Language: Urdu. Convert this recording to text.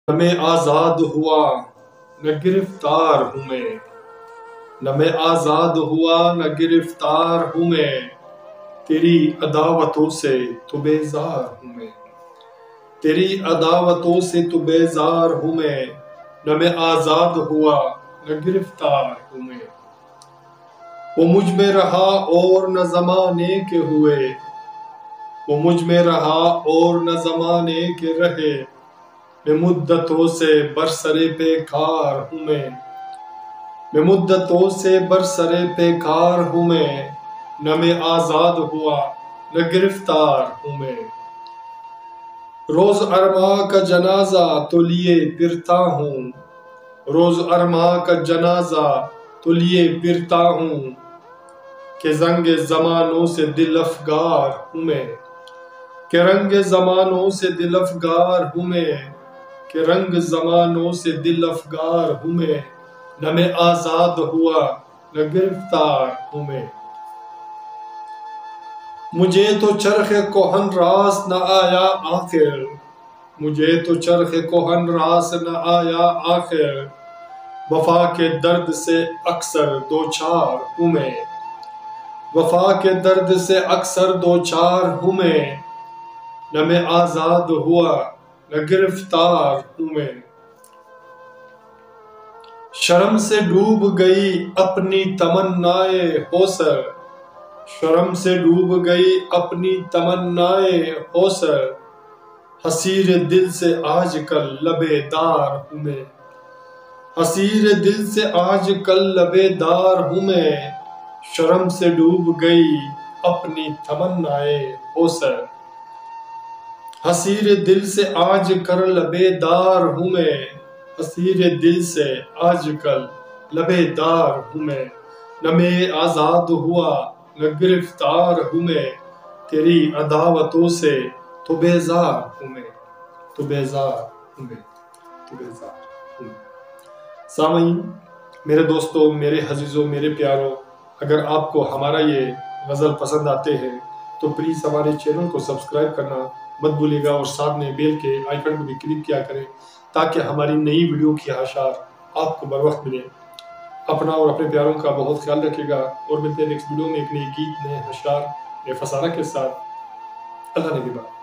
نہ میں آزاد ہوا نہ گرفتار ہوں میں، نہ میں آزاد ہوا نہ گرفتار ہوں میں، تیری عداوتوں سے تو بیزار ہوں میں، تیری عداوتوں سے تو بیزار ہوں میں، نہ میں آزاد ہوا نہ گرفتار ہوں میں۔ وہ مجھ میں رہا اور نہ زمانے کے ہوئے، وہ مجھ میں رہا اور نہ زمانے کے رہے، میں مدتوں سے برسرے پیکار ہوں میں مدتوں سے برسرے پیکار ہوں نہ میں آزاد ہوا نہ گرفتار ہوں میں۔ روز ارماں کا جنازہ تو لیے پھرتا ہوں، روز ارماں کا جنازہ تو لیے پھرتا ہوں، کہ رنگ زمانوں سے دل افگار ہوں میں، کہ رنگ زمانوں سے دل افگار ہوں میں، کہ رنگ زمانوں سے دل افگار ہوں میں، نہ میں آزاد ہوا نہ گرفتار ہوں میں۔ مجھے تو چرخ کہن راس نہ آیا آخر، مجھے تو چرخ کہن راس نہ آیا آخر، وفا کے درد سے اکثر دوچار ہوں میں، وفا کے درد سے اکثر دوچار ہوں میں، نہ میں آزاد ہوا نہ گرفتار ہوں میں۔ شرم سے ڈوب گئی اپنی تمنائے ہوسر، شرم سے ڈوب گئی اپنی تمنائے ہوسر، حسیر دل سے آج کل لبے دار ہوں میں، حسیر دل سے آج کل لبے دار ہوں میں، شرم سے ڈوب گئی اپنی تمنائے ہوسر، حسیر دل سے آج کل لبے دار ہوں میں، حسیر دل سے آج کل لبے دار ہوں میں، نہ میں آزاد ہوا نہ گرفتار ہوں میں، تیری عداوتوں سے تو بیزار ہوں میں، تو بیزار ہوں میں، تو بیزار ہوں میں۔ سامعین، میرے دوستوں، میرے عزیزوں، میرے پیاروں، اگر آپ کو ہمارا یہ غزل پسند آتے ہیں تو پلیز ہمارے چینل کو سبسکرائب کرنا مت بھولیے گا، اور ساتھ میں بیل کے آئیکن کو بھی کلک کیا کریں تاکہ ہماری نئی ویڈیو کی اشعار آپ کو بر وقت ملے۔ اپنا اور اپنے پیاروں کا بہت خیال رکھے گا، اور ملتے ہیں نیکسٹ ویڈیو میں ایک نئی گیت، نئے اشعار، نئے فسانہ کے ساتھ۔ اللہ نگہبان۔